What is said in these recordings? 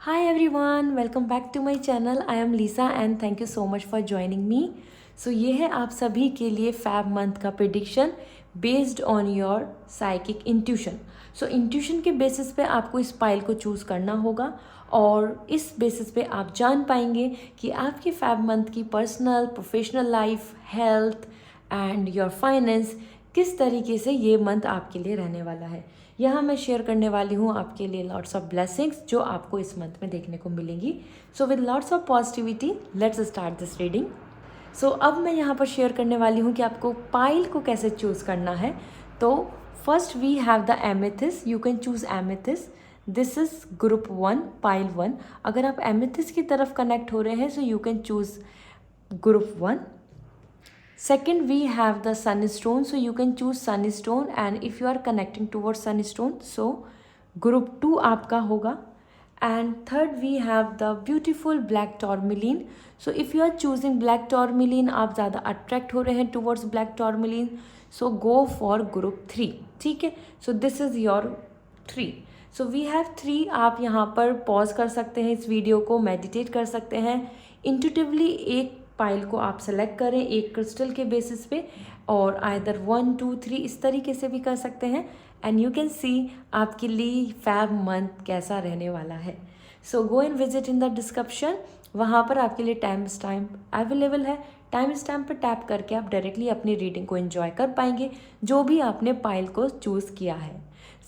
Hi everyone, welcome back to my channel. I am Lisa and thank you so much for joining me. So ये है आप सभी के लिए fab month का prediction based on your psychic intuition. So intuition के basis पे आपको इस पाइल को चूज़ करना होगा और इस बेसिस पे आप जान पाएंगे कि आपके फैब मंथ की personal professional life, health and your finance किस तरीके से ये मंथ आपके लिए रहने वाला है. यहाँ मैं शेयर करने वाली हूँ आपके लिए लॉट्स ऑफ ब्लेसिंग्स जो आपको इस मंथ में देखने को मिलेंगी. So with lots of positivity let's start this reading. So अब मैं यहाँ पर शेयर करने वाली हूँ कि आपको पाइल को कैसे चूज़ करना है. तो first we have the amethyst. You can choose amethyst. This is group 1 pile 1. अगर आप एमेथिस की तरफ कनेक्ट हो रहे हैं सो you can choose group 1. Second, we have the sunstone, so you can choose sunstone, and if you are connecting towards sunstone, so group 2 आपका होगा. And third, we have the beautiful black tourmaline. So if you are choosing black tourmaline, आप ज़्यादा attract हो रहे हैं towards black tourmaline, so go for group 3. ठीक है. So this is your 3. So we have 3. आप यहाँ पर pause कर सकते हैं इस वीडियो को, meditate कर सकते हैं. Intuitively एक पाइल को आप सेलेक्ट करें एक क्रिस्टल के बेसिस पे, और आइदर 1 2 3 इस तरीके से भी कर सकते हैं. एंड यू कैन सी आपके लिए फैब मंथ कैसा रहने वाला है. So go and visit in the description. वहाँ पर आपके लिए टाइम स्टैम्प अवेलेबल है. टाइम स्टैम्प पर टैप करके आप डायरेक्टली अपनी रीडिंग को एंजॉय कर पाएंगे जो भी आपने पाइल को चूज़ किया है.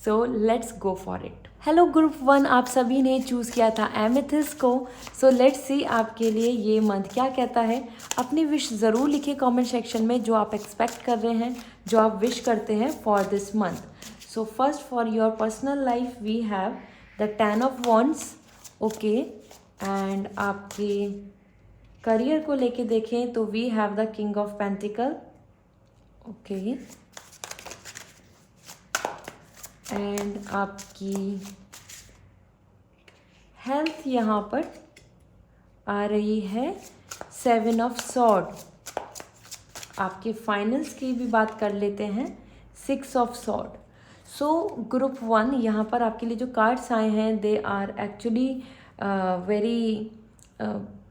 So let's go for it. Hello group 1, आप सभी ने चूज़ किया था एमेथिस को. सो लेट्स सी आपके लिए ये मंथ क्या कहता है. अपनी विश ज़रूर लिखिए कमेंट सेक्शन में जो आप एक्सपेक्ट कर रहे हैं, जो आप विश करते हैं for this month. So first for your personal life we have the 10 of wands. Okay. And आपके करियर को लेके देखें तो we have the king of pentacle. Okay. And आपकी हेल्थ यहाँ पर आ रही है 7 ऑफ सॉर्ड. आपके फाइनेंस की भी बात कर लेते हैं 6 ऑफ सॉर्ड. सो ग्रुप 1 यहाँ पर आपके लिए जो कार्ड्स आए हैं they are actually very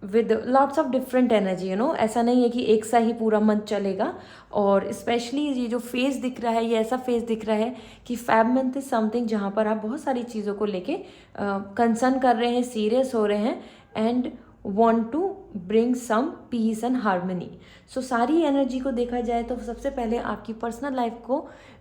with lots of different energy. ऐसा नहीं है कि एक सा ही पूरा मंथ चलेगा. और स्पेशली ये जो फेस दिख रहा है ये ऐसा फेस दिख रहा है कि फैब मंथ इज समथिंग जहाँ पर आप बहुत सारी चीज़ों को लेके कंसर्न कर रहे हैं, सीरियस हो रहे हैं and want to bring some peace and harmony. So सारी एनर्जी को देखा जाए तो सबसे पहले आपकी पर्सनल लाइफ को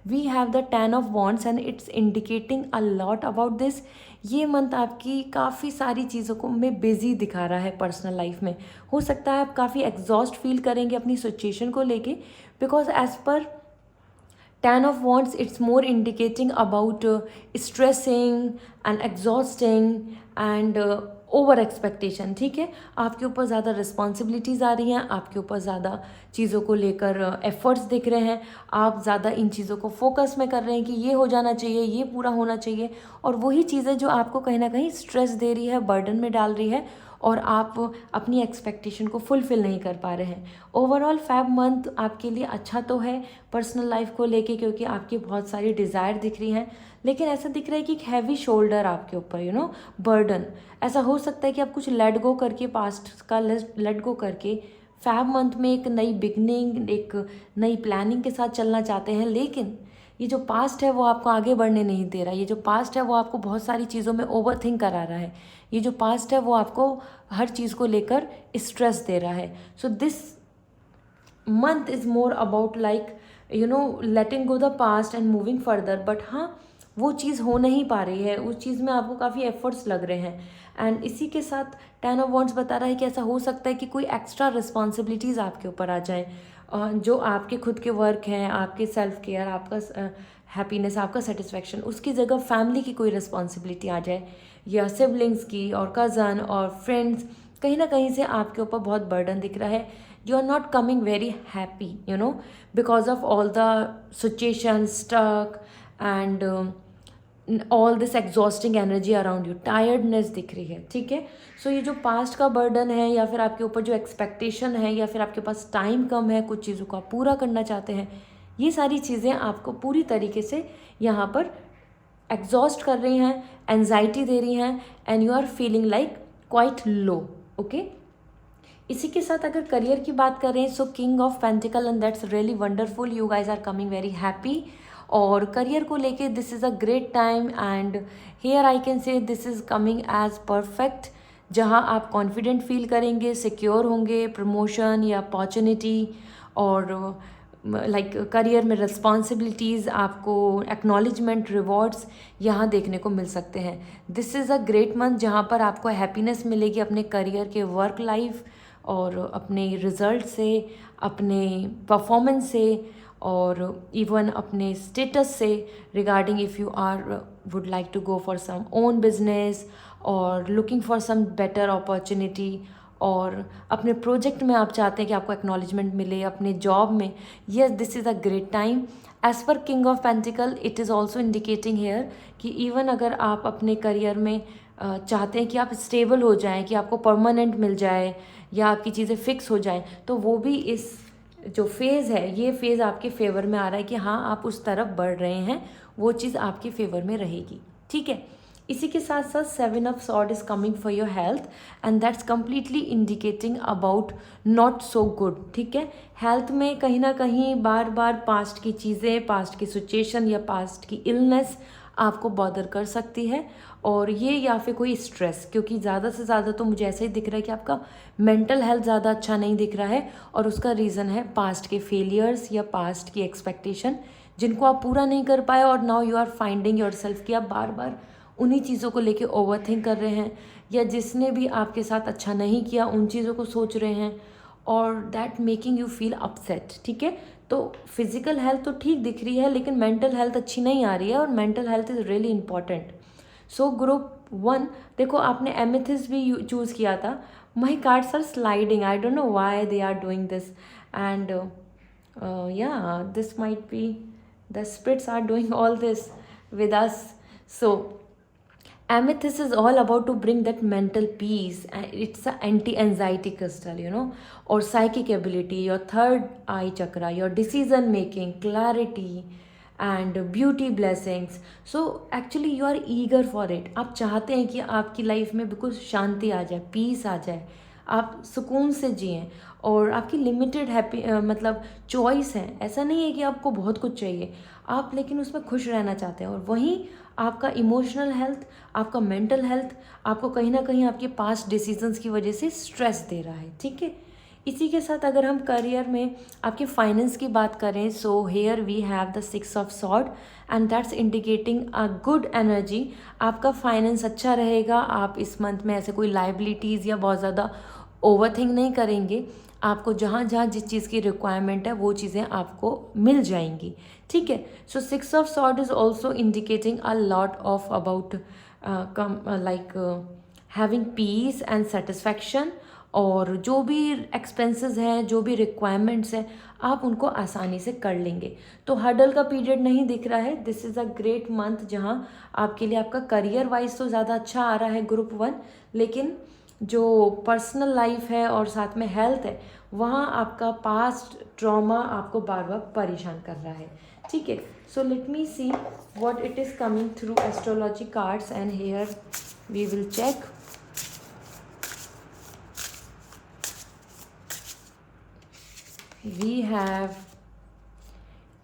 we have the 10 of wands and it's indicating a lot about this. ये मंथ आपकी काफ़ी सारी चीज़ों को में बिजी दिखा रहा है पर्सनल लाइफ में. हो सकता है आप काफ़ी एग्जॉस्ट फील करेंगे अपनी सिचुएशन को लेके, because as per 10 of Wands, it's more indicating about stressing and exhausting and over expectation. ठीक है. आपके ऊपर ज़्यादा रिस्पॉन्सिबिलिटीज़ आ रही हैं, आपके ऊपर ज़्यादा चीज़ों को लेकर एफर्ट्स दिख रहे हैं, आप ज़्यादा इन चीज़ों को फोकस में कर रहे हैं कि ये हो जाना चाहिए, ये पूरा होना चाहिए, और वही चीज़ें जो आपको कहीं ना कहीं स्ट्रेस दे रही है, बर्डन में डाल रही है, और आप अपनी एक्सपेक्टेशन को फुलफ़िल नहीं कर पा रहे हैं. ओवरऑल फैब मंथ आपके लिए अच्छा तो है पर्सनल लाइफ को लेके, क्योंकि आपकी बहुत सारी डिज़ायर दिख रही हैं, लेकिन ऐसा दिख रहा है कि एक हैवी शोल्डर आपके ऊपर बर्डन. ऐसा हो सकता है कि आप कुछ लेट गो करके, पास्ट का लेट गो करके फैब मंथ में एक नई बिगनिंग, एक नई प्लानिंग के साथ चलना चाहते हैं, लेकिन ये जो पास्ट है वो आपको आगे बढ़ने नहीं दे रहा है. ये जो पास्ट है वो आपको बहुत सारी चीज़ों में ओवर थिंक करा रहा है. ये जो पास्ट है वो आपको हर चीज़ को लेकर स्ट्रेस दे रहा है. So this month is more about like letting go the past and moving further. But हाँ, वो चीज़ हो नहीं पा रही है, उस चीज़ में आपको काफ़ी एफर्ट्स लग रहे हैं. एंड इसी के साथ 10 ऑफ वॉन्ड्स बता रहा है कि ऐसा हो सकता है कि कोई एक्स्ट्रा रिस्पॉन्सिबिलिटीज़ आपके ऊपर आ जाए, जो आपके खुद के वर्क हैं, आपके सेल्फ केयर, आपका हैप्पीनेस, आपका सेटिस्फैक्शन, उसकी जगह फैमिली की कोई रिस्पॉन्सिबिलिटी आ जाए, या सिबलिंग्स की और कज़न और फ्रेंड्स. कहीं ना कहीं से आपके ऊपर बहुत बर्डन दिख रहा है. You are not coming very happy because of all the situation stuck and all this exhausting energy around you. Tiredness दिख रही है. ठीक है. सो ये जो पास्ट का बर्डन है, या फिर आपके ऊपर जो एक्सपेक्टेशन है, या फिर आपके पास टाइम कम है, कुछ चीज़ों को आप पूरा करना चाहते हैं, ये सारी चीज़ें आपको पूरी तरीके से यहाँ पर एग्जॉस्ट कर रही हैं, एंजाइटी दे रही हैं, and you are feeling like quite low. Okay, इसी के साथ अगर करियर की बात करें, so king of pentacle, and that's really wonderful. You guys are coming very happy. और करियर को लेके this is a great time, and here I can say this is coming as perfect, जहाँ आप confident feel करेंगे, secure होंगे, promotion या opportunity, और like career में रिस्पॉन्सिबिलिटीज़, आपको एक्नॉलेजमेंट, रिवॉर्ड्स यहाँ देखने को मिल सकते हैं. This is a great month जहाँ पर आपको हैप्पीनेस मिलेगी अपने करियर के, वर्क लाइफ और अपने रिजल्ट से, अपने परफॉर्मेंस से, और इवन अपने स्टेटस से regarding if you are would like to go for some own business और looking for some better opportunity, और अपने प्रोजेक्ट में आप चाहते हैं कि आपको एक्नॉलेजमेंट मिले, अपने जॉब में. Yes, this is a great time. As per king of pentacle, it is also indicating here कि इवन अगर आप अपने करियर में चाहते हैं कि आप स्टेबल हो जाएं, कि आपको परमानेंट मिल जाए या आपकी चीज़ें फिक्स हो जाएं, तो वो भी इस जो फेज़ है, ये फेज़ आपके फेवर में आ रहा है कि हाँ आप उस तरफ बढ़ रहे हैं, वो चीज़ आपके फेवर में रहेगी. ठीक है, इसी के साथ साथ 7 of sword is coming for your health, and that's completely indicating about not so good. ठीक है, हेल्थ में कहीं ना कहीं बार बार पास्ट की चीज़ें, पास्ट की सिचुएशन या पास्ट की इलनेस आपको बॉदर कर सकती है, और ये या फिर कोई स्ट्रेस, क्योंकि ज़्यादा से ज़्यादा तो मुझे ऐसे ही दिख रहा है कि आपका मेंटल हेल्थ ज़्यादा अच्छा नहीं दिख रहा है, और उसका रीज़न है पास्ट के फेलियर्स या पास्ट की एक्सपेक्टेशन जिनको आप पूरा नहीं कर पाए, और now you are finding yourself कि आप बार बार उन्हीं चीज़ों को लेके ओवरथिंक कर रहे हैं, या जिसने भी आपके साथ अच्छा नहीं किया उन चीज़ों को सोच रहे हैं, और that making you feel upset. ठीक है, तो फिजिकल हेल्थ तो ठीक दिख रही है, लेकिन मेंटल हेल्थ अच्छी नहीं आ रही है, और mental health is really important. So group 1, देखो आपने एमेथिस्ट भी चूज़ किया था. My cards are sliding, I don't know why they are doing this, and yeah this might be the spirits are doing all this with us. So amethyst is all about to bring that mental peace, and it's an anti-anxiety crystal, or psychic ability, your third eye chakra, your decision making, clarity and beauty blessings. So actually you are eager for it. आप चाहते हैं कि आपकी life में बिल्कुल शांति आ जाए, piece आ जाए, आप सुकून से जिएं, और आपकी लिमिटेड मतलब चॉइस है. ऐसा नहीं है कि आपको बहुत कुछ चाहिए, आप लेकिन उसमें खुश रहना चाहते हैं. और वहीं आपका इमोशनल हेल्थ, आपका मेंटल हेल्थ आपको कहीं ना कहीं आपके पास्ट डिसीजंस की वजह से स्ट्रेस दे रहा है. ठीक है, इसी के साथ अगर हम करियर में आपके फाइनेंस की बात करें, so here we have the 6 of sword, and that's indicating a good energy. आपका फाइनेंस अच्छा रहेगा, आप इस मंथ में ऐसे कोई लाइबिलिटीज़ या बहुत ज़्यादा ओवरथिंक नहीं करेंगे. आपको जहाँ जहाँ जिस चीज़ की रिक्वायरमेंट है वो चीज़ें आपको मिल जाएंगी. ठीक है, so 6 of sword is also indicating a lot of about like having peace and satisfaction, और जो भी एक्सपेंसेस हैं, जो भी रिक्वायरमेंट्स हैं, आप उनको आसानी से कर लेंगे. तो हडल का पीरियड नहीं दिख रहा है. This is a great month जहाँ आपके लिए आपका करियर वाइज तो ज़्यादा अच्छा आ रहा है ग्रुप 1, लेकिन जो पर्सनल लाइफ है और साथ में हेल्थ है, वहाँ आपका पास्ट ट्रॉमा आपको बार बार परेशान कर रहा है. ठीक है, so let me see what it is coming through astrology cards, and here we will check. We have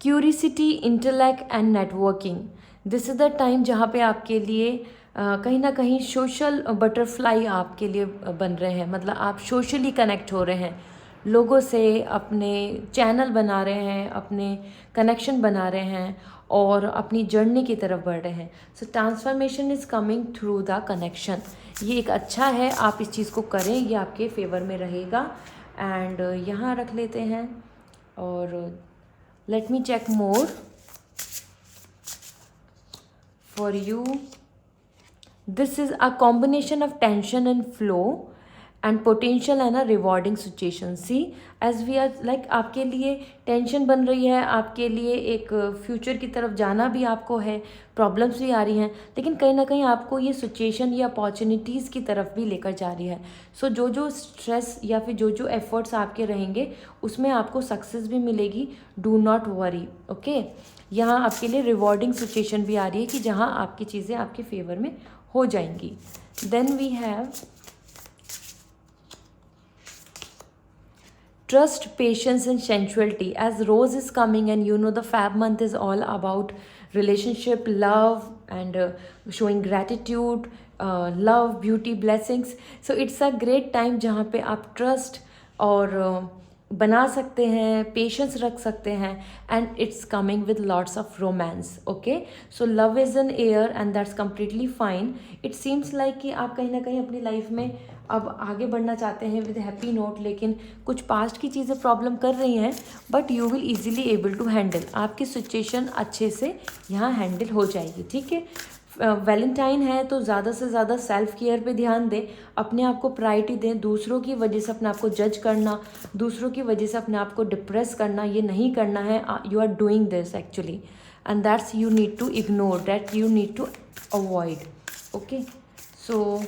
curiosity, intellect and networking. This is the time जहाँ पे आपके लिए कहीं ना कहीं सोशल बटरफ्लाई आपके लिए बन रहे हैं. मतलब आप सोशली कनेक्ट हो रहे हैं लोगों से, अपने चैनल बना रहे हैं, अपने कनेक्शन बना रहे हैं, और अपनी जर्नी की तरफ बढ़ रहे हैं. So transformation is coming through the connection. ये एक अच्छा है, आप इस चीज़ को करें, ये आपके फेवर में रहेगा. एंड यहाँ रख लेते हैं, और let me check more for you. This is a combination of tension and flow, and potential है ना rewarding situation. See as we are like आपके लिए टेंशन बन रही है, आपके लिए एक फ्यूचर की तरफ जाना भी आपको है, प्रॉब्लम्स भी आ रही हैं, लेकिन कहीं ना कहीं आपको ये सिचुएशन या अपॉर्चुनिटीज़ की तरफ भी लेकर जा रही है। सो जो जो स्ट्रेस या फिर जो जो एफर्ट्स आपके रहेंगे उसमें आपको सक्सेस भी मिलेगी। Do not worry, okay. यहाँ आपके लिए रिवॉर्डिंग सिचुएशन भी आ रही है कि जहाँ आपकी चीज़ें आपके फेवर में हो जाएंगी। Then we have trust, patience and sensuality, as Rose is coming and you know the Fab month is all about relationship, love and showing gratitude, love, beauty, blessings. So it's a great time जहाँ पे आप trust और बना सकते हैं, patience रख सकते हैं and it's coming with lots of romance, okay. So love is an air and that's completely fine. It seems like कि आप कहीं ना कहीं अपनी लाइफ में अब आगे बढ़ना चाहते हैं विद हैप्पी नोट, लेकिन कुछ पास्ट की चीज़ें प्रॉब्लम कर रही हैं, but you will easily able to handle. आपकी सिचुएशन अच्छे से यहाँ हैंडल हो जाएगी, ठीक है। वैलेंटाइन है तो ज़्यादा से ज़्यादा सेल्फ केयर पे ध्यान दें, अपने आप को प्रायोरिटी दें। दूसरों की वजह से अपने आप को जज करना, दूसरों की वजह से अपने आप को डिप्रेस करना, ये नहीं करना है। You are doing this actually and that's you need to ignore, that you need to avoid, okay. So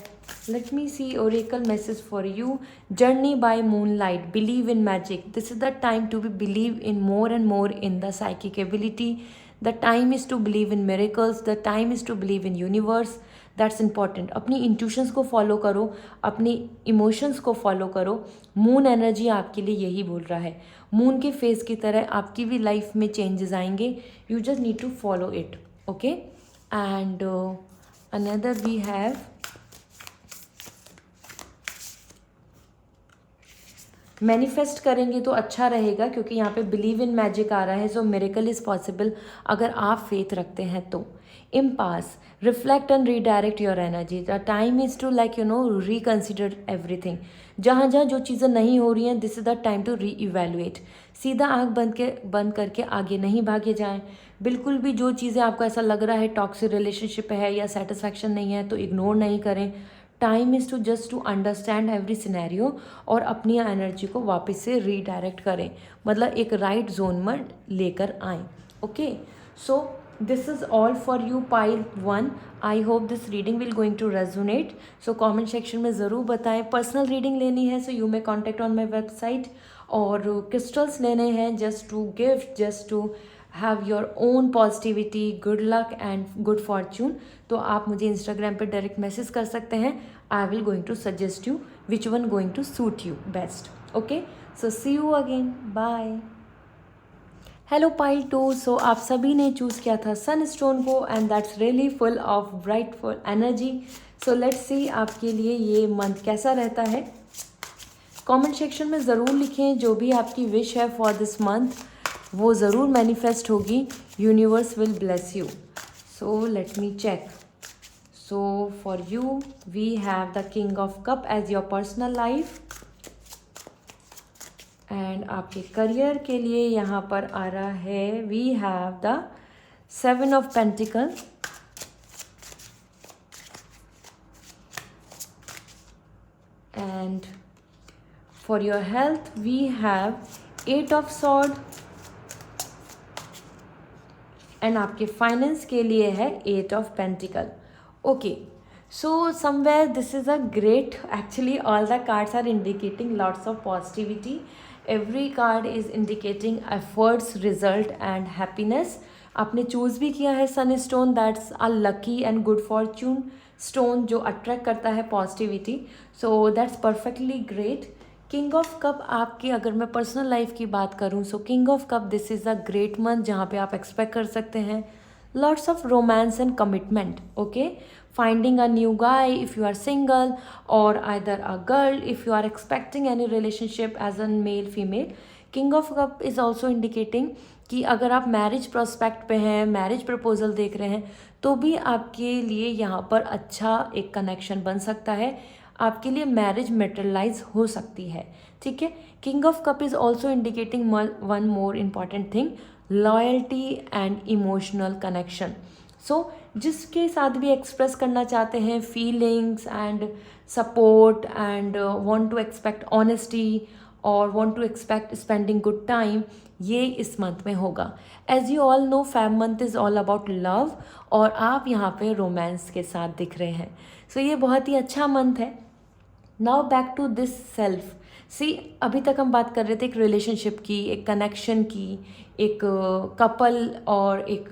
let me see oracle message for you. Journey by moonlight, believe in magic. This is the time to believe in more and more in the psychic ability. The time is to believe in miracles. The time is to believe in universe. That's important. अपनी intuitions को follow करो, अपनी emotions को follow करो। Moon energy आपके लिए यही बोल रहा है। मून के फेस की तरह आपकी भी लाइफ में चेंजेस आएंगे। You just need to follow it, okay? And another we have manifest करेंगे तो अच्छा रहेगा, क्योंकि यहाँ पे बिलीव इन मैजिक आ रहा है। सो मिरेकल इज़ पॉसिबल अगर आप फेथ रखते हैं तो। Impasse, reflect and redirect your energy. The time is to like reconsider everything. जहाँ जहाँ जो चीज़ें नहीं हो रही हैं, this is the time to reevaluate. सीधा आँख बंद करके आगे नहीं भागे जाएँ। बिल्कुल भी जो चीज़ें आपको ऐसा लग रहा है टॉक्सिक रिलेशनशिप है या सेटिस्फैक्शन नहीं है तो इग्नोर नहीं करें। Time is to just to understand every scenario और अपनी एनर्जी को वापस से रीडायरेक्ट करें, मतलब एक राइट जोन में लेकर आएँ, okay. So this is all for you pile 1। I hope this reading will going to resonate. So comment section में ज़रूर बताएं। पर्सनल रीडिंग लेनी है so you may contact on my website, और क्रिस्टल्स लेने हैं just to gift, just to have your own positivity, good luck and good fortune, तो आप मुझे इंस्टाग्राम पे डायरेक्ट मैसेज कर सकते हैं। I will going to suggest you which one going to suit you best, okay. So see you again, bye. Hello pile 2। So आप सभी ने चूज़ किया था सन स्टोन को and that's really full of brightful energy. So let's see आपके लिए ये month कैसा रहता है। कमेंट सेक्शन में ज़रूर लिखें जो भी आपकी विश है फॉर दिस मंथ, वो ज़रूर मैनिफेस्ट होगी। Universe will bless you. So let me check. So for you we have the king of cup as your personal life, and आपके करियर के लिए यहाँ पर आ रहा है we have the 7 of pentacle, and for your health we have 8 of sword, and आपके finance के लिए है 8 of pentacle, okay. So somewhere this is a great, actually all the cards are indicating lots of positivity. Every card is indicating efforts, result and happiness. आपने choose भी किया है sun stone, that's a lucky and good fortune stone जो attract करता है positivity. So that's perfectly great. King of cup आपकी अगर मैं पर्सनल लाइफ की बात करूं, so king of cup this is a great month जहां पे आप एक्सपेक्ट कर सकते हैं lots of romance and commitment, okay. Finding a new guy if you are single, और either a girl if you are expecting any relationship as an male female. King of cup is also indicating कि अगर आप marriage prospect पे हैं, marriage proposal देख रहे हैं, तो भी आपके लिए यहाँ पर अच्छा एक कनेक्शन बन सकता है, आपके लिए मैरिज मेटेरियलाइज हो सकती है, ठीक है। King of cup is also indicating one more important thing, loyalty and emotional connection. So जिसके साथ भी एक्सप्रेस करना चाहते हैं feelings and support and want to expect honesty और want to expect spending good time, ये इस मंथ में होगा। As you all know Feb month is all about love और आप यहाँ पे रोमांस के साथ दिख रहे हैं। सो ये बहुत ही अच्छा मंथ है। Now back to this self. See अभी तक हम बात कर रहे थे एक रिलेशनशिप की, एक कनेक्शन की, एक कपल और एक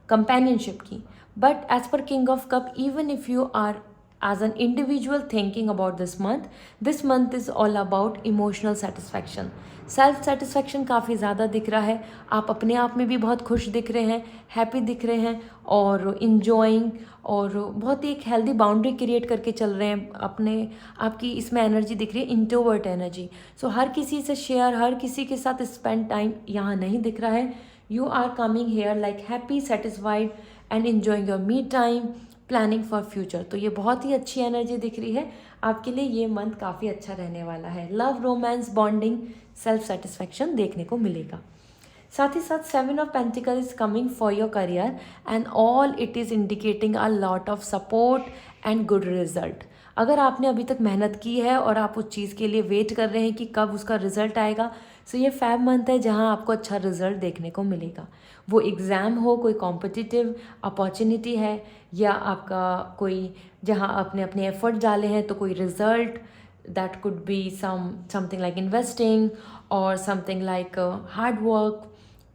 कंपेनियनशिप की। But as per king of cup, even if you are as an individual thinking about this month is all about emotional satisfaction. Self satisfaction काफ़ी ज़्यादा दिख रहा है। आप अपने आप में भी बहुत खुश दिख रहे हैं, हैप्पी दिख रहे हैं और इंजॉइंग और बहुत ही एक हेल्दी बाउंड्री क्रिएट करके चल रहे हैं अपने। आपकी इसमें एनर्जी दिख रही है इंट्रोवर्ट एनर्जी। सो हर किसी से शेयर, हर किसी के साथ स्पेंड टाइम यहाँ नहीं दिख रहा है। You are coming here like happy, satisfied and enjoying your me time, planning for future. तो ये बहुत ही अच्छी एनर्जी दिख रही है आपके लिए। ये मंथ काफ़ी अच्छा रहने वाला है। Love, romance, bonding, self satisfaction देखने को मिलेगा। साथ ही साथ 7 of pentacle is coming for your career and all it is indicating a lot of support and good result. अगर आपने अभी तक मेहनत की है और आप उस चीज़ के लिए वेट कर रहे हैं कि कब उसका रिजल्ट आएगा, सो ये फेब मंथ है जहाँ आपको अच्छा रिजल्ट देखने को मिलेगा। वो एग्ज़ाम हो, कोई कॉम्पिटिटिव अपॉर्चुनिटी है, या आपका कोई जहाँ आपने अपने एफर्ट डाले हैं तो कोई result, that could be something like investing और समथिंग लाइक हार्ड वर्क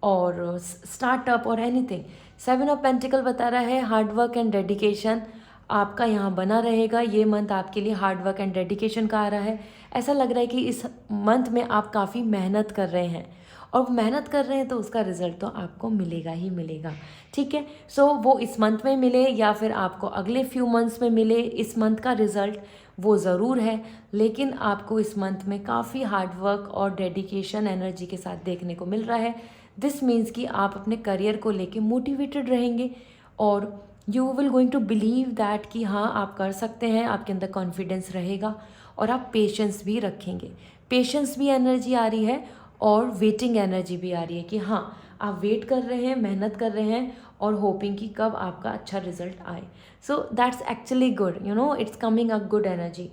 और स्टार्टअप और एनीथिंग। 7 ऑफ पेंटिकल बता रहा है हार्ड वर्क एंड डेडिकेशन आपका यहाँ बना रहेगा। ये मंथ आपके लिए हार्ड वर्क एंड डेडिकेशन का आ रहा है। ऐसा लग रहा है कि इस मंथ में आप काफ़ी मेहनत कर रहे हैं और मेहनत कर रहे हैं तो उसका रिजल्ट तो आपको मिलेगा ही मिलेगा। ठीक है, सो वो इस मंथ में मिले या फिर आपको अगले फ्यू मंथ्स में मिले, इस मंथ का रिजल्ट वो ज़रूर है। लेकिन आपको इस मंथ में काफ़ी हार्ड वर्क और डेडिकेशन एनर्जी के साथ देखने को मिल रहा है। दिस मीन्स कि आप अपने करियर को लेके मोटिवेटेड रहेंगे और you will going to believe that कि हाँ आप कर सकते हैं। आपके अंदर कॉन्फिडेंस रहेगा और आप पेशेंस भी रखेंगे। पेशेंस भी एनर्जी आ रही है और वेटिंग एनर्जी भी आ रही है कि हाँ आप वेट कर रहे हैं, मेहनत कर रहे हैं और होपिंग कि कब आपका अच्छा रिजल्ट आए। So that's actually good, it's coming a good energy.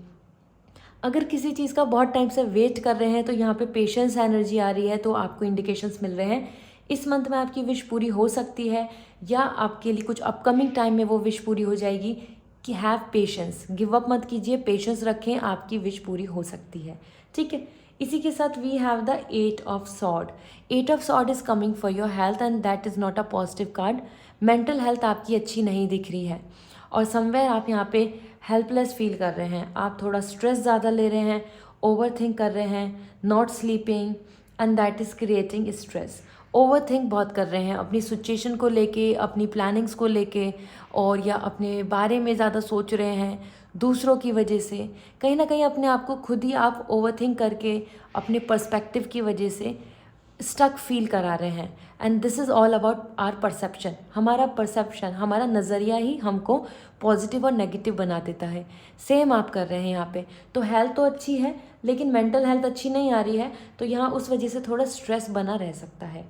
अगर किसी चीज़ का बहुत टाइम से वेट कर रहे हैं तो यहाँ पे पेशेंस एनर्जी आ रही है, तो आपको इंडिकेशंस मिल रहे हैं इस मंथ में आपकी विश पूरी हो सकती है या आपके लिए कुछ अपकमिंग टाइम में वो विश पूरी हो जाएगी। कि हैव पेशेंस, गिव अप मत कीजिए, पेशेंस रखें, आपकी विश पूरी हो सकती है। ठीक है, इसी के साथ we have the 8 of sword. 8 of sword is coming for your health and that is not a positive card. Mental health आपकी अच्छी नहीं दिख रही है और समवेयर आप यहाँ पे हेल्पलेस फील कर रहे हैं। आप थोड़ा स्ट्रेस ज़्यादा ले रहे हैं, ओवर थिंक कर रहे हैं, not sleeping and that is creating stress. Over think बहुत कर रहे हैं अपनी सिचुएशन को लेके, अपनी प्लानिंग्स को लेके, और या अपने बारे में ज़्यादा सोच रहे हैं दूसरों की वजह से। कहीं ना कहीं अपने आप को खुद ही आप ओवर थिंक करके अपने पर्सपेक्टिव की वजह से स्टक फील करा रहे हैं। And this is all about our perception. हमारा परसेप्शन, हमारा नज़रिया ही हमको पॉजिटिव और नेगेटिव बना देता है। सेम आप कर रहे हैं यहाँ पे। तो हेल्थ तो अच्छी है लेकिन मेंटल हेल्थ अच्छी नहीं आ रही है, तो यहाँ उस वजह से थोड़ा स्ट्रेस बना रह सकता है।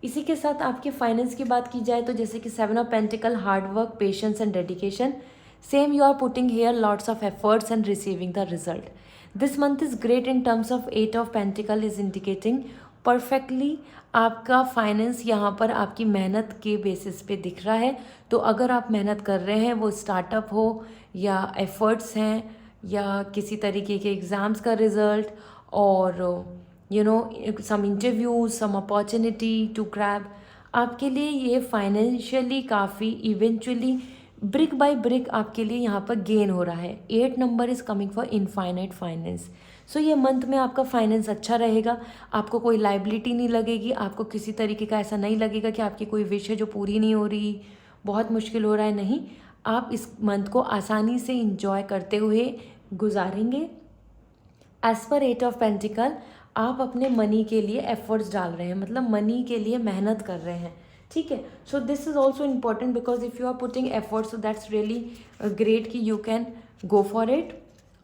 इसी के साथ आपके फाइनेंस की बात की जाए तो जैसे कि 7 of pentacle, hard work, patience and dedication. Same you are putting here lots of efforts and receiving the result. This month is great in terms of 8 of pentacle is indicating perfectly आपका finance यहाँ पर आपकी मेहनत के basis पे दिख रहा है। तो अगर आप मेहनत कर रहे हैं, वो स्टार्टअप हो या एफर्ट्स हैं या किसी तरीके के एग्ज़ाम्स का रिज़ल्ट और some interviews, some opportunity to grab, आपके लिए ये फाइनेंशियली काफ़ी इवेंचुअली ब्रिक बाय ब्रिक आपके लिए यहाँ पर गेन हो रहा है। 8 number is coming for infinite finance. So ये मंथ में आपका फाइनेंस अच्छा रहेगा, आपको कोई लाइबिलिटी नहीं लगेगी, आपको किसी तरीके का ऐसा नहीं लगेगा कि आपकी कोई विश है जो पूरी नहीं हो रही, बहुत मुश्किल हो रहा है। नहीं, आप इस मंथ को आसानी से इंजॉय करते हुए गुजारेंगे। एज पर 8 ऑफ पेंटिकल, आप अपने मनी के लिए एफर्ट्स डाल रहे हैं, मतलब मनी के लिए मेहनत कर रहे हैं। ठीक है, so this is also important because if you are putting efforts, so that's really great कि you can go for it.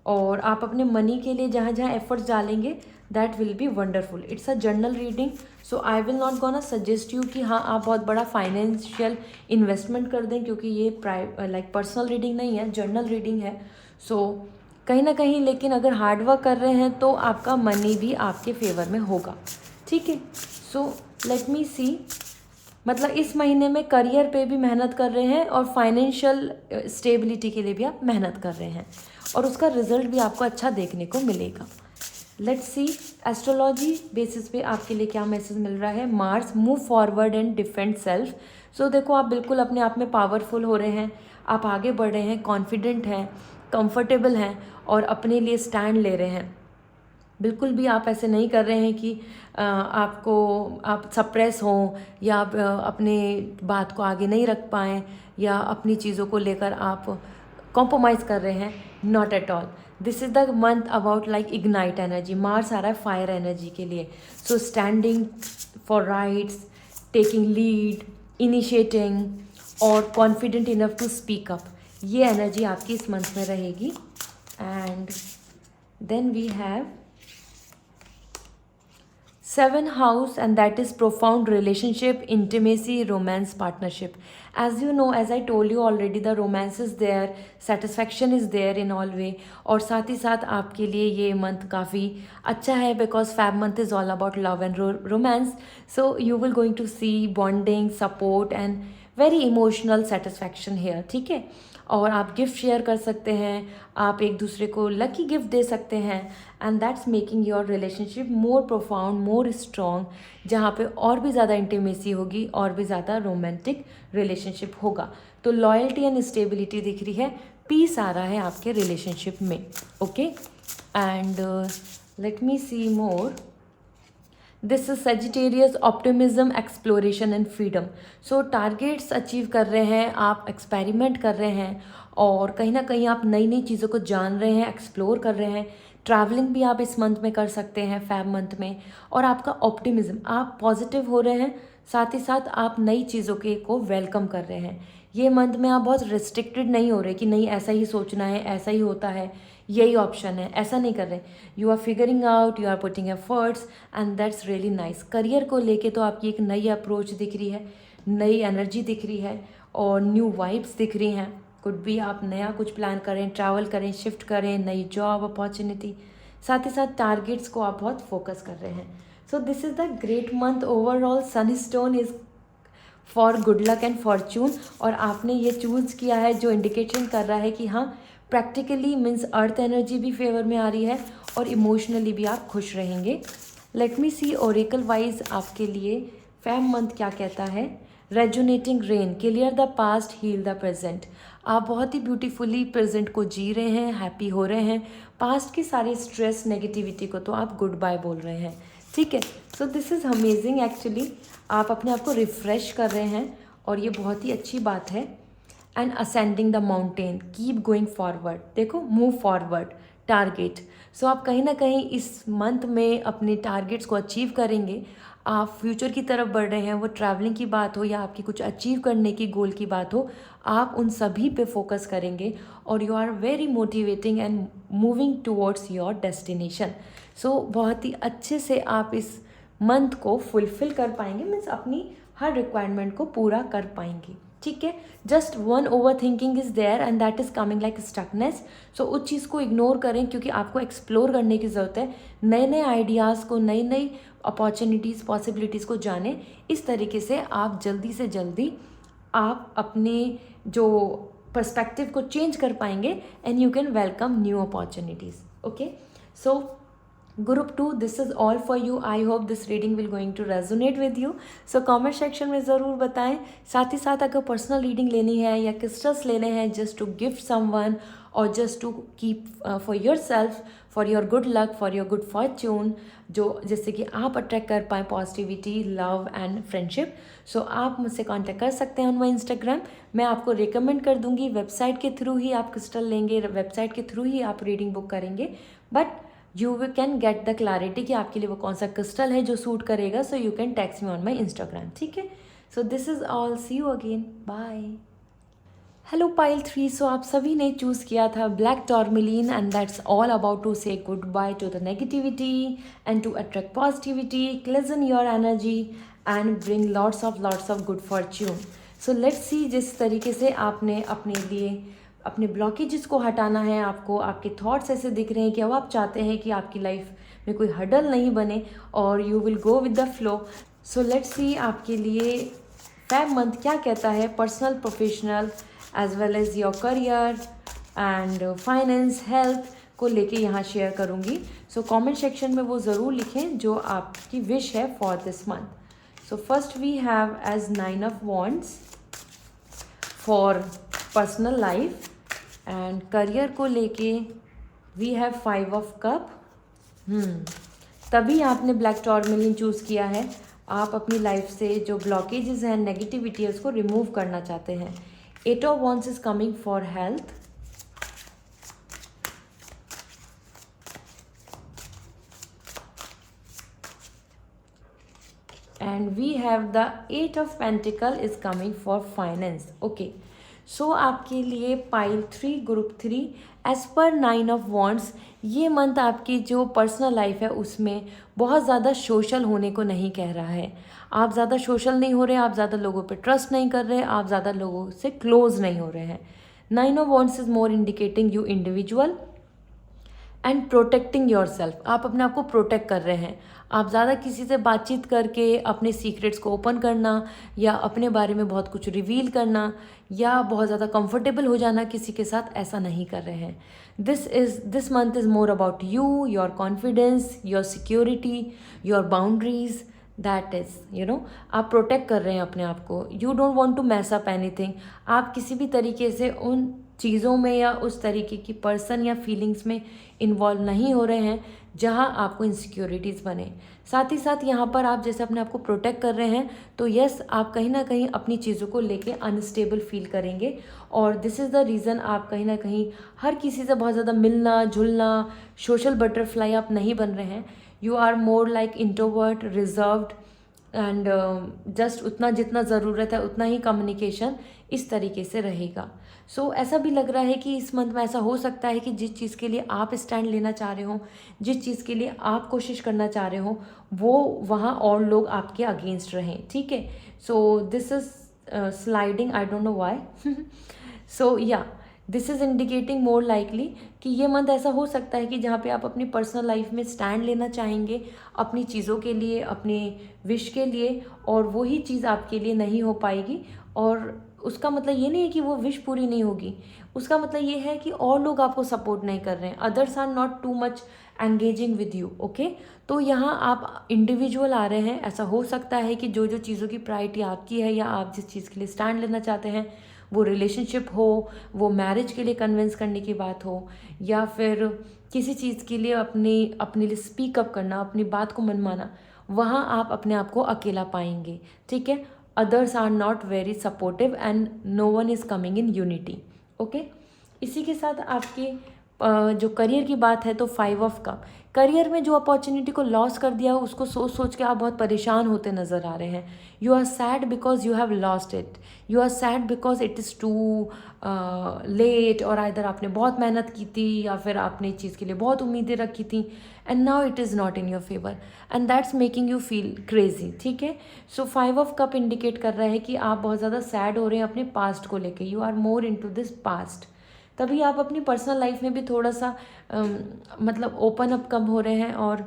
और आप अपने मनी के लिए जहाँ जहाँ एफर्ट्स डालेंगे that will be wonderful. It's a journal reading, so I will not gonna suggest you कि हाँ आप बहुत बड़ा फाइनेंशियल इन्वेस्टमेंट कर दें, क्योंकि ये पर्सनल रीडिंग नहीं है, जर्नल रीडिंग है. सो कहीं ना कहीं लेकिन अगर हार्डवर्क कर रहे हैं तो आपका मनी भी आपके फेवर में होगा. ठीक है. सो लेट मी सी, मतलब इस महीने में करियर पे भी मेहनत कर रहे हैं और फाइनेंशियल स्टेबिलिटी के लिए भी आप मेहनत कर रहे हैं और उसका रिजल्ट भी आपको अच्छा देखने को मिलेगा. लेट्स सी एस्ट्रोलॉजी बेसिस पे आपके लिए क्या मैसेज मिल रहा है. Mars, move forward and defend self. So देखो आप बिल्कुल अपने आप में पावरफुल हो रहे हैं, आप आगे बढ़ रहे हैं, कॉन्फिडेंट हैं, कंफर्टेबल हैं और अपने लिए स्टैंड ले रहे हैं. बिल्कुल भी आप ऐसे नहीं कर रहे हैं कि आप सप्रेस हों या आप अपने बात को आगे नहीं रख पाएँ या अपनी चीज़ों को लेकर आप कॉम्प्रोमाइज़ कर रहे हैं. Not at all. This is the month about like ignite energy. Mars आ रहा है फायर एनर्जी के लिए. So standing for rights, taking lead, initiating और confident enough to speak up, ये एनर्जी आपकी इस मंथ में रहेगी. And then we have 7th house, and that is profound relationship, intimacy, romance, partnership. As you know, as I told you already, the romance is there, satisfaction is there in all way. और साथ ही साथ आपके लिए ये month काफ़ी अच्छा है because Feb month is all about love and romance. So you will going to see bonding, support and very emotional satisfaction here. ठीक है. और आप गिफ्ट शेयर कर सकते हैं, आप एक दूसरे को लकी गिफ्ट दे सकते हैं and that's making your relationship more profound, more strong, जहाँ पे और भी ज़्यादा इंटीमेसी होगी और भी ज़्यादा रोमांटिक रिलेशनशिप होगा. तो लॉयल्टी एंड स्टेबिलिटी दिख रही है, पीस आ रहा है आपके रिलेशनशिप में. Okay. And let me see more. This is Sagittarius, optimism, exploration and freedom. So targets achieve कर रहे हैं, आप एक्सपेरिमेंट कर रहे हैं और कहीं ना कहीं आप नई नई चीज़ों को जान रहे हैं, एक्सप्लोर कर रहे हैं. ट्रैवलिंग भी आप इस मंथ में कर सकते हैं, फैब मंथ में. और आपका ऑप्टिमिज्म, आप पॉजिटिव हो रहे हैं, साथ ही साथ आप नई चीज़ों के को वेलकम कर रहे हैं. ये मंथ में आप बहुत रिस्ट्रिक्टेड नहीं हो रहे कि नहीं ऐसा ही सोचना है, ऐसा ही होता है, यही ऑप्शन है, ऐसा नहीं कर रहे. You are figuring out, you are putting efforts and that's really nice. Career को लेके तो आपकी एक नई अप्रोच दिख रही है, नई एनर्जी दिख रही है और न्यू वाइब्स दिख रही हैं. कुड भी आप नया कुछ प्लान करें, ट्रैवल करें, शिफ्ट करें, नई जॉब अपॉर्चुनिटी. साथ ही साथ टारगेट्स को आप बहुत फोकस कर रहे हैं. So this is the great month overall. Sunstone is for good luck and fortune. और आपने ये चूज़ किया है जो इंडिकेशन कर रहा है कि हाँ प्रैक्टिकली मीन्स अर्थ एनर्जी भी फेवर में आ रही है और इमोशनली भी आप खुश रहेंगे. Let me see oracle wise आपके लिए फैब मंथ क्या कहता है. Resonating rain, clear the past, heal the present. आप बहुत ही ब्यूटीफुली प्रेजेंट को जी रहे हैं, हैप्पी हो रहे हैं. पास्ट की सारी स्ट्रेस, नेगेटिविटी को तो आप गुड बाय बोल रहे हैं. ठीक है. So this is amazing actually. आप अपने आप को रिफ़्रेश कर रहे हैं और ये बहुत ही अच्छी बात है. And ascending the mountain, keep going forward. देखो मूव फॉरवर्ड, टारगेट. सो आप कहीं ना कहीं इस मंथ में अपने टारगेट्स को अचीव करेंगे. आप फ्यूचर की तरफ बढ़ रहे हैं, वो ट्रैवलिंग की बात हो या आपकी कुछ अचीव करने की गोल की बात हो, आप उन सभी पे फोकस करेंगे और you are very motivating and moving towards your destination. So बहुत ही अच्छे से आप इस मंथ को फुलफिल कर पाएंगे, मीन्स अपनी हर रिक्वायरमेंट को पूरा कर पाएंगे. ठीक है. Just one over thinking is there and that is coming like stuckness. So उस चीज़ को इग्नोर करें क्योंकि आपको एक्सप्लोर करने की ज़रूरत है. नए नए आइडियाज़ को, नई नई अपॉर्चुनिटीज़, पॉसिबिलिटीज़ को जानें. इस तरीके से आप जल्दी से जल्दी आप अपने जो पर्सपेक्टिव को चेंज कर पाएंगे and you can welcome new opportunities. Okay. So Group 2, this is all for you. I hope this reading will going to resonate with you. So comment section में ज़रूर बताएं. साथ ही साथ अगर पर्सनल रीडिंग लेनी है या क्रिस्टल्स लेने हैं जस्ट टू गिफ्ट समवन और just to keep for yourself, for your good luck, for your good fortune, जो जिससे कि आप अट्रैक्ट कर पाएँ positivity, love and friendship. So आप मुझसे कांटेक्ट कर सकते हैं ऑन माई इंस्टाग्राम. मैं आपको रिकमेंड कर दूँगी, वेबसाइट के थ्रू ही आप क्रिस्टल लेंगे, वेबसाइट के थ्रू ही आप रीडिंग बुक करेंगे. But you can get the clarity कि आपके लिए वो कौन सा क्रिस्टल है जो सूट करेगा. So you can text me on my Instagram. ठीक है. So this is all. See you again. Bye. Hello pile 3, so आप सभी ने चूज़ किया था black tourmaline and that's all about to say goodbye to the negativity and to attract positivity, cleanse your energy and bring lots of good fortune. So let's see जिस तरीके से आपने अपने लिए अपने ब्लॉकेजेस को हटाना है, आपको आपके थॉट्स ऐसे दिख रहे हैं कि अब आप चाहते हैं कि आपकी लाइफ में कोई हडल नहीं बने और you will go with the flow. So let's see आपके लिए फैब मंथ क्या कहता है personal, professional as well as your career and finance, health को लेके यहाँ शेयर करूँगी। सो कमेंट सेक्शन में वो ज़रूर लिखें जो आपकी विश है for this month. So first we have as 9 of wands for personal life and career को लेके वी हैव 5 ऑफ कप। तभी आपने ब्लैक टॉर्मिलिन चूज़ किया है। आप अपनी लाइफ से जो ब्लॉकेजेस हैं, नेगेटिविटी है, उसको रिमूव करना चाहते हैं। 8 of Wands is coming for health. And we have the 8 of Pentacle is coming for finance. Okay. सो आपके लिए pile 3 group 3 as per 9 of wands, ये मंथ आपकी जो पर्सनल लाइफ है उसमें बहुत ज़्यादा सोशल होने को नहीं कह रहा है। आप ज़्यादा सोशल नहीं हो रहे, आप ज़्यादा लोगों पे ट्रस्ट नहीं कर रहे, आप ज़्यादा लोगों से क्लोज नहीं हो रहे हैं। 9 of wands is more indicating you individual and protecting your self. आप अपने आप को प्रोटेक्ट कर रहे हैं। आप ज़्यादा किसी से बातचीत करके अपने सीक्रेट्स को ओपन करना या अपने बारे में बहुत कुछ रिवील करना या बहुत ज़्यादा कंफर्टेबल हो जाना किसी के साथ, ऐसा नहीं कर रहे हैं। This month is more about you, your confidence, your security, your boundaries, that is आप प्रोटेक्ट कर रहे हैं अपने आप को। You don't want to mess up anything. आप किसी भी तरीके से उन चीज़ों में या उस तरीके की पर्सन या फीलिंग्स में इन्वॉल्व नहीं हो रहे हैं जहां आपको इनसिक्योरिटीज़ बने। साथ ही साथ यहाँ पर आप जैसे अपने आप को प्रोटेक्ट कर रहे हैं तो यस, आप कहीं ना कहीं अपनी चीज़ों को लेके अनस्टेबल फील करेंगे और दिस इज़ द रीज़न आप कहीं ना कहीं हर किसी से बहुत ज़्यादा मिलना जुलना, सोशल बटरफ्लाई आप नहीं बन रहे हैं। You are more like introvert, reserved and just उतना जितना ज़रूरत है उतना ही कम्युनिकेशन इस तरीके से रहेगा। सो ऐसा भी लग रहा है कि इस मंथ में ऐसा हो सकता है कि जिस चीज़ के लिए आप स्टैंड लेना चाह रहे हो, जिस चीज़ के लिए आप कोशिश करना चाह रहे हो, वो वहाँ और लोग आपके अगेंस्ट रहें। ठीक है, so this is sliding, I don't know why. So yeah this is indicating more likely कि ये मंथ ऐसा हो सकता है कि जहाँ पे आप अपनी पर्सनल लाइफ में स्टैंड लेना चाहेंगे अपनी चीज़ों के लिए, अपने विश के लिए, और वही चीज़ आपके लिए नहीं हो पाएगी। और उसका मतलब ये नहीं है कि वो विश पूरी नहीं होगी, उसका मतलब ये है कि और लोग आपको सपोर्ट नहीं कर रहे हैं, others are not too much engaging with you. Okay, तो यहाँ आप इंडिविजुअल आ रहे हैं। ऐसा हो सकता है कि जो जो चीज़ों की प्रायोरिटी आपकी है या आप जिस चीज़ के लिए स्टैंड लेना चाहते हैं, वो रिलेशनशिप हो, वो मैरिज के लिए कन्विंस करने की बात हो, या फिर किसी चीज़ के लिए अपने लिए स्पीक अप करना, अपनी बात को मनवाना, वहाँ आप अपने आप को अकेला पाएंगे। ठीक है, others are not very supportive and no one is coming in unity. Okay, इसी के साथ आपके जो करियर की बात है तो 5 ऑफ कप, करियर में जो अपॉर्चुनिटी को लॉस कर दिया उसको सोच सोच के आप बहुत परेशान होते नज़र आ रहे हैं। You are sad because you have lost it, you are sad because it is too late, और आइदर आपने बहुत मेहनत की थी या फिर आपने इस चीज़ के लिए बहुत उम्मीदें रखी थी and now it is not in your favour and that's making you feel crazy. ठीक है, सो 5 ऑफ कप इंडिकेट कर रहा है कि आप बहुत ज़्यादा सैड हो रहे हैं अपने पास्ट को लेके। You are more into this past. तभी आप अपनी पर्सनल लाइफ में भी थोड़ा सा मतलब ओपन अप कम हो रहे हैं और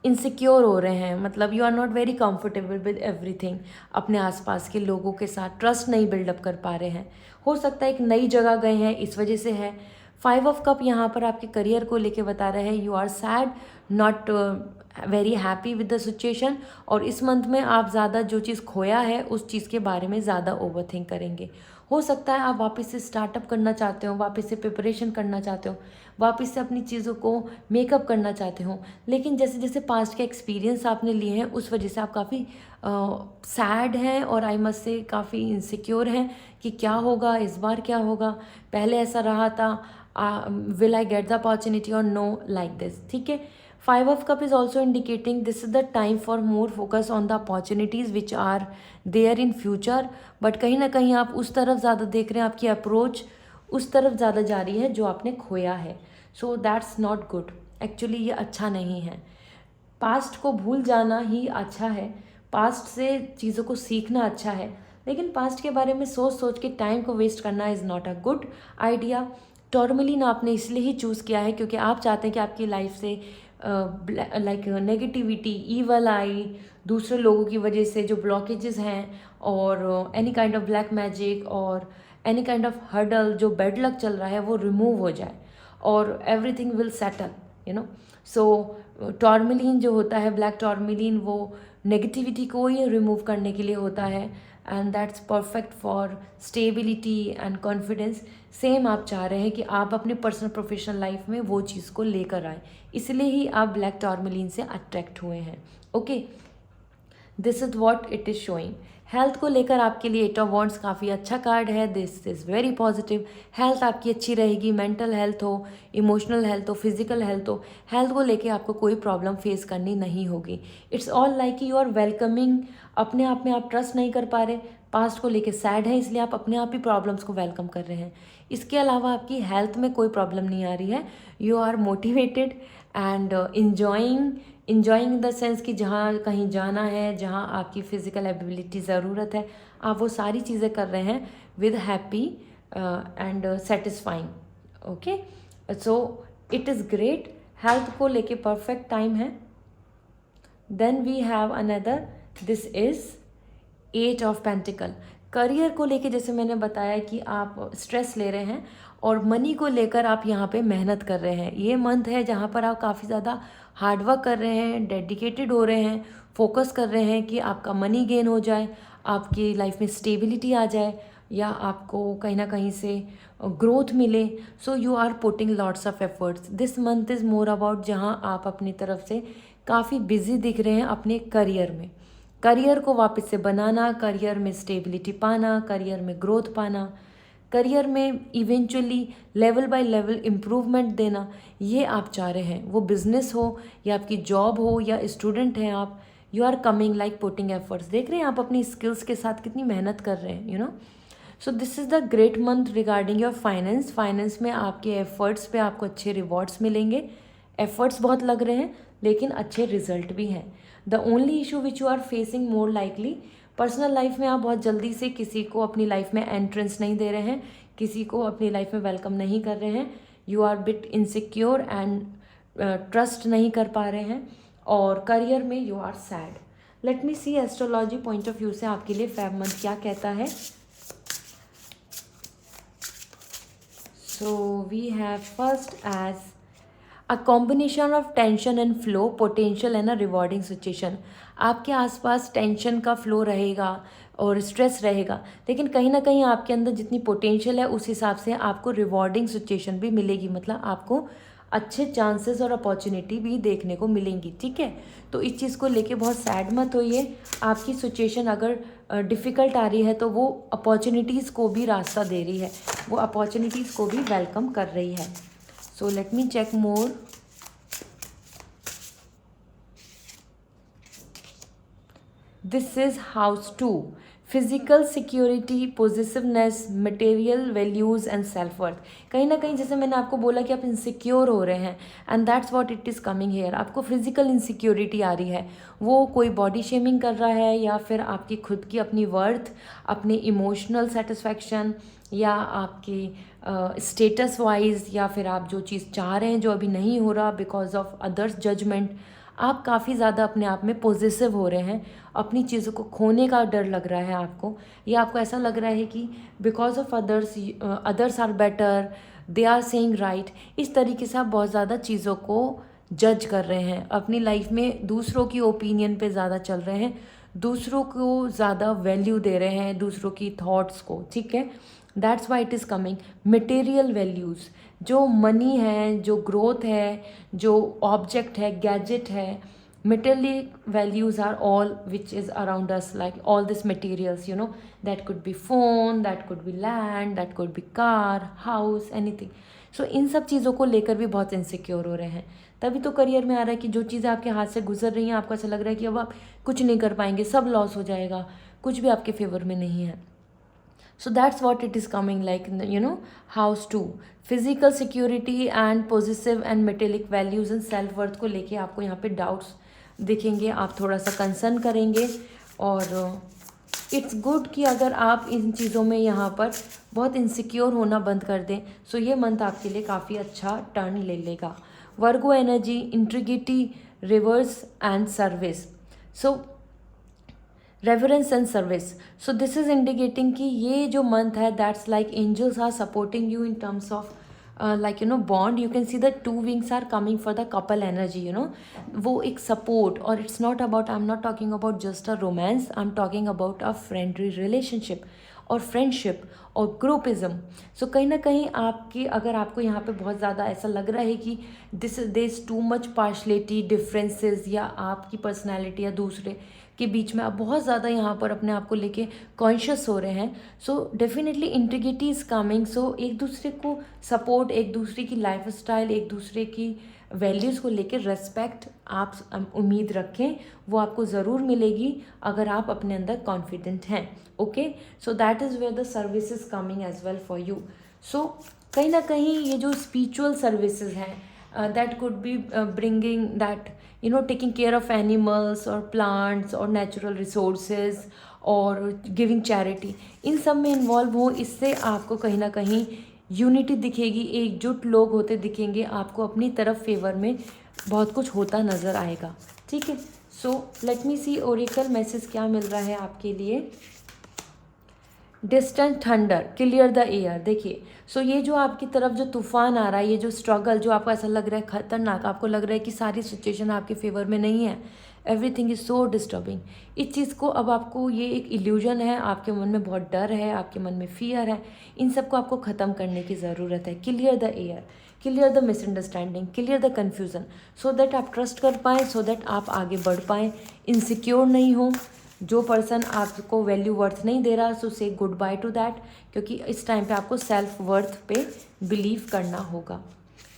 इनसिक्योर हो रहे हैं। मतलब you are not very comfortable with everything. अपने आसपास के लोगों के साथ ट्रस्ट नहीं बिल्डअप कर पा रहे हैं। हो सकता है एक नई जगह गए हैं, इस वजह से है। 5 ऑफ कप यहाँ पर आपके करियर को लेके बता रहे हैं you are sad, not very happy with the situation, और इस मंथ में आप ज़्यादा जो चीज़ खोया है उस चीज़ के बारे में ज़्यादा ओवरथिंक करेंगे। हो सकता है आप वापस से स्टार्टअप करना चाहते हो, वापस से प्रिपरेशन करना चाहते हो, वापस से अपनी चीज़ों को मेकअप करना चाहते हो, लेकिन जैसे जैसे पास्ट के एक्सपीरियंस आपने लिए हैं उस वजह से आप काफ़ी सैड हैं और आई मस्ट से काफ़ी इनसिक्योर हैं कि क्या होगा इस बार, क्या होगा, पहले ऐसा रहा था, will I get the opportunity और नो, लाइक दिस। ठीक है, five of cup is also indicating this is the time for more focus on the opportunities which are there in future, but कहीं ना कहीं आप उस तरफ ज़्यादा देख रहे हैं, आपकी अप्रोच उस तरफ ज़्यादा जा रही है जो आपने खोया है. So that's not good. Actually ये अच्छा नहीं है. पास्ट को भूल जाना ही अच्छा है, पास्ट से चीज़ों को सीखना अच्छा है, लेकिन पास्ट के बारे में सोच सोच के टाइम को वेस्ट करना is not a good idea. Tourmaline आपने इसलिए ही चूज़ किया है क्योंकि आप चाहते हैं कि आपकी लाइफ से लाइक नेगेटिविटी, ईवल आई, दूसरे लोगों की वजह से जो ब्लॉकेजेस हैं, और any kind of black magic और एनी काइंड ऑफ हर्डल जो बैड लक चल रहा है वो रिमूव हो जाए और everything will settle, you know. So tourmaline जो होता है, ब्लैक टॉर्मलिन, वो नेगेटिविटी को ही रिमूव करने के लिए होता है, and that's perfect for stability and confidence. Same आप चाह रहे हैं कि आप अपने पर्सनल प्रोफेशनल लाइफ में वो चीज़ को लेकर आए, इसलिए ही आप ब्लैक टॉर्मलिन से अट्रैक्ट हुए हैं. Okay, this is what it is showing. Health को लेकर आपके लिए एट ऑफ वॉन्ड्स काफ़ी अच्छा कार्ड है. This is very positive. Health आपकी अच्छी रहेगी, मेंटल हेल्थ हो, इमोशनल हेल्थ हो, फिजिकल हेल्थ हो, हेल्थ को लेकर आपको कोई प्रॉब्लम फेस करनी नहीं होगी. It's all like you are welcoming. अपने आप में आप ट्रस्ट नहीं कर पा रहे, पास्ट को लेके सैड है, इसलिए आप अपने आप ही प्रॉब्लम्स को वेलकम कर रहे हैं. इसके अलावा आपकी हेल्थ में कोई प्रॉब्लम नहीं आ रही है. You are motivated and enjoying in the sense कि जहाँ कहीं जाना है, जहाँ आपकी फ़िज़िकल एबिलिटी ज़रूरत है, आप वो सारी चीज़ें कर रहे हैं with happy and satisfying. Okay, so it is great. Health को लेके परफेक्ट टाइम है. Then we have another, this is eight of pentacle. Career को लेके जैसे मैंने बताया कि आप स्ट्रेस ले रहे हैं और मनी को लेकर आप यहाँ पे मेहनत कर रहे हैं. ये मंथ है जहाँ पर आप काफ़ी ज़्यादा हार्डवर्क कर रहे हैं, डेडिकेटेड हो रहे हैं, फोकस कर रहे हैं कि आपका मनी गेन हो जाए, आपकी लाइफ में स्टेबिलिटी आ जाए, या आपको कहीं ना कहीं से ग्रोथ मिले. So you are putting lots of efforts. This month is more about जहाँ आप अपनी तरफ से काफ़ी बिजी दिख रहे हैं अपने करियर में. करियर को वापस से बनाना, करियर में स्टेबिलिटी पाना, करियर में ग्रोथ पाना, करियर में eventually level by level improvement देना, ये आप चाह रहे हैं. वो बिजनेस हो या आपकी जॉब हो या स्टूडेंट हैं आप, you are coming like putting efforts. देख रहे हैं आप अपनी स्किल्स के साथ कितनी मेहनत कर रहे हैं, you know. So this is the great month regarding your finance. Finance में आपके एफर्ट्स पे आपको अच्छे रिवॉर्ड्स मिलेंगे. एफर्ट्स बहुत लग रहे हैं लेकिन अच्छे रिजल्ट भी हैं. The only issue which you are facing more likely, personal life में आप बहुत जल्दी से किसी को अपनी लाइफ में एंट्रेंस नहीं दे रहे हैं, किसी को अपनी लाइफ में वेलकम नहीं कर रहे हैं. You are bit insecure and trust नहीं कर पा रहे हैं. और करियर में you are sad. Let me see astrology point of view से आपके लिए फेब मंथ क्या कहता है. So we have first as a combination of tension and flow, potential and a rewarding situation. आपके आसपास टेंशन का फ्लो रहेगा और स्ट्रेस रहेगा, लेकिन कहीं ना कहीं आपके अंदर जितनी पोटेंशियल है उस हिसाब से आपको रिवॉर्डिंग सिचुएशन भी मिलेगी. मतलब आपको अच्छे चांसेस और अपॉर्चुनिटी भी देखने को मिलेंगी. ठीक है, तो इस चीज़ को लेके बहुत सैड मत होइए. आपकी सिचुएशन अगर डिफ़िकल्ट आ रही है तो वो अपॉर्चुनिटीज़ को भी रास्ता दे रही है, वो अपॉर्चुनिटीज़ को भी वेलकम कर रही है. So let me check more. This is house 2. Physical security, possessiveness, material values and self-worth. कहीं ना कहीं जैसे मैंने आपको बोला कि आप इनसिक्योर हो रहे हैं, and that's what it is coming here. आपको फिजिकल इनसिक्योरिटी आ रही है, वो कोई बॉडी शेमिंग कर रहा है या फिर आपकी खुद की अपनी वर्थ, अपनी इमोशनल सेटिस्फैक्शन, या आपकी स्टेटस वाइज, या फिर आप जो चीज़ चाह रहे हैं जो अभी नहीं हो रहा बिकॉज ऑफ अदर्स जजमेंट. आप काफ़ी ज़्यादा अपने आप में पॉजिटिव हो रहे हैं, अपनी चीज़ों को खोने का डर लग रहा है आपको, या आपको ऐसा लग रहा है कि because of others are better, they are saying right. इस तरीके से आप बहुत ज़्यादा चीज़ों को जज कर रहे हैं, अपनी लाइफ में दूसरों की ओपिनियन पे ज़्यादा चल रहे हैं, दूसरों को ज़्यादा वैल्यू दे रहे हैं, दूसरों की थॉट्स को. ठीक है, that's why it is coming. Material values, जो मनी है, जो ग्रोथ है, जो ऑब्जेक्ट है, गैजेट है, material values are all which is around us, like all these materials, you know, that could be phone, that could be land, that could be car, house, anything. सो इन सब चीज़ों को लेकर भी बहुत इनसिक्योर हो रहे हैं। तभी तो करियर में आ रहा है कि जो चीज़ें आपके हाथ से गुजर रही हैं आपको ऐसा लग रहा है कि अब आप कुछ नहीं कर पाएंगे, सब लॉस हो जाएगा, कुछ भी आपके फेवर में नहीं है। So that's what it is coming like, house 2 physical security and positive and metallic values and self worth को लेके आपको यहाँ पे डाउट्स दिखेंगे, आप थोड़ा सा कंसर्न करेंगे। और इट्स गुड कि अगर आप इन चीज़ों में यहाँ पर बहुत इनसिक्योर होना बंद कर दें, सो ये मंथ आपके लिए काफ़ी अच्छा टर्न ले लेगा। Virgo energy, integrity, reverse and service, so reverence and service. So this is indicating कि ये जो मंथ है that's like angels are supporting you in terms of bond. You can see the 2 wings are coming for the couple energy, वो एक support. और it's not about, I am not talking about just a romance, I am talking about a friendly relationship और friendship और groupism. सो कहीं ना कहीं आपकी, अगर आपको यहाँ पे बहुत ज़्यादा ऐसा लग रहा है कि they is too much partiality, differences, या आपकी पर्सनैलिटी या दूसरे के बीच में आप बहुत ज़्यादा यहाँ पर अपने आप को लेके कॉन्शियस हो रहे हैं, so definitely integrity is coming. So एक दूसरे को सपोर्ट, एक दूसरे की लाइफ स्टाइल, एक दूसरे की वैल्यूज़ को लेकर रेस्पेक्ट आप उम्मीद रखें, वो आपको ज़रूर मिलेगी अगर आप अपने अंदर कॉन्फिडेंट हैं। Okay, so that is where the service is coming as well for you. So कहीं ना कहीं ये जो स्पिरिचुअल सर्विसेज हैं that could be bringing that taking care of animals or plants or natural resources और giving charity, इन सब में involve हो, इससे आपको कहीं ना कहीं यूनिटी दिखेगी, एकजुट लोग होते दिखेंगे, आपको अपनी तरफ फेवर में बहुत कुछ होता नज़र आएगा। ठीक है, so let me see Oracle message क्या मिल रहा है आपके लिए। Distant thunder, clear the air. देखिए, सो ये जो आपकी तरफ जो तूफान आ रहा है, ये जो स्ट्रगल, जो आपको ऐसा लग रहा है खतरनाक, आपको लग रहा है कि सारी सिचुएशन आपके फेवर में नहीं है, एवरीथिंग इज़ सो डिस्टर्बिंग, इस चीज़ को अब आपको, ये एक इल्यूजन है, आपके मन में बहुत डर है, आपके मन में फियर है, इन सब को आपको ख़त्म करने की ज़रूरत है। Clear the air, clear the misunderstanding, clear the confusion, so that आप ट्रस्ट कर पाएँ, सो दैट आप आगे बढ़ पाएँ, इनसिक्योर नहीं हो। जो पर्सन आपको वैल्यू वर्थ नहीं दे रहा, सो से गुड बाय टू दैट, क्योंकि इस टाइम पे आपको सेल्फ वर्थ पे बिलीव करना होगा।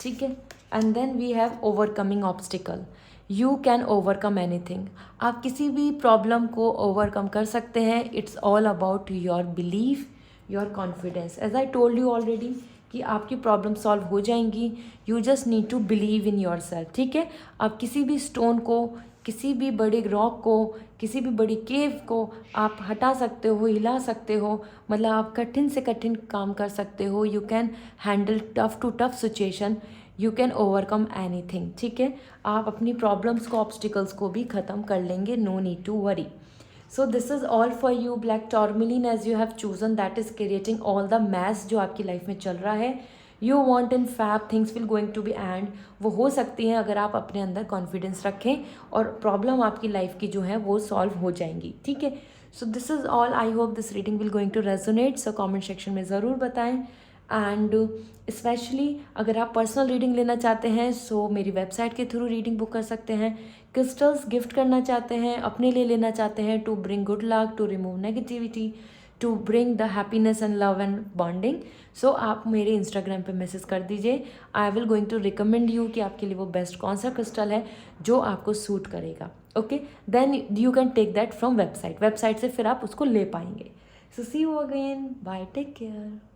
ठीक है, and then we have overcoming obstacle, you can overcome anything. आप किसी भी प्रॉब्लम को ओवरकम कर सकते हैं, it's all about your belief, your confidence. As I told you already कि आपकी प्रॉब्लम सॉल्व हो जाएंगी, you just need to believe in yourself. ठीक है, आप किसी भी स्टोन को, किसी भी बड़े रॉक को, किसी भी बड़ी केव को आप हटा सकते हो, हिला सकते हो, मतलब आप कठिन से कठिन काम कर सकते हो। You can handle tough to tough situation, you can overcome anything. ठीक है, आप अपनी प्रॉब्लम्स को, ऑब्स्टिकल्स को भी ख़त्म कर लेंगे, no need to worry. So this is all for you black tourmaline as you have chosen, that is creating all the mess जो आपकी लाइफ में चल रहा है। You want in Feb things will going to be end, वो हो सकती हैं अगर आप अपने अंदर कॉन्फिडेंस रखें, और प्रॉब्लम आपकी लाइफ की जो है वो सॉल्व हो जाएंगी। ठीक है, so this is all, I hope this reading will going to resonate, so comment section में ज़रूर बताएं। एंड स्पेशली अगर आप पर्सनल रीडिंग लेना चाहते हैं, सो मेरी वेबसाइट के थ्रू रीडिंग बुक कर सकते हैं। क्रिस्टल्स गिफ्ट करना चाहते हैं, अपने लिए लेना चाहते हैं, to bring good luck, to remove negativity, to bring the happiness and love and bonding, so आप मेरे इंस्टाग्राम पे मैसेज कर दीजिए। I will going to recommend you कि आपके लिए वो बेस्ट कौन सा क्रिस्टल है जो आपको सूट करेगा। Okay, then you can take that from website से फिर आप उसको ले पाएंगे। So see you again, bye, take care.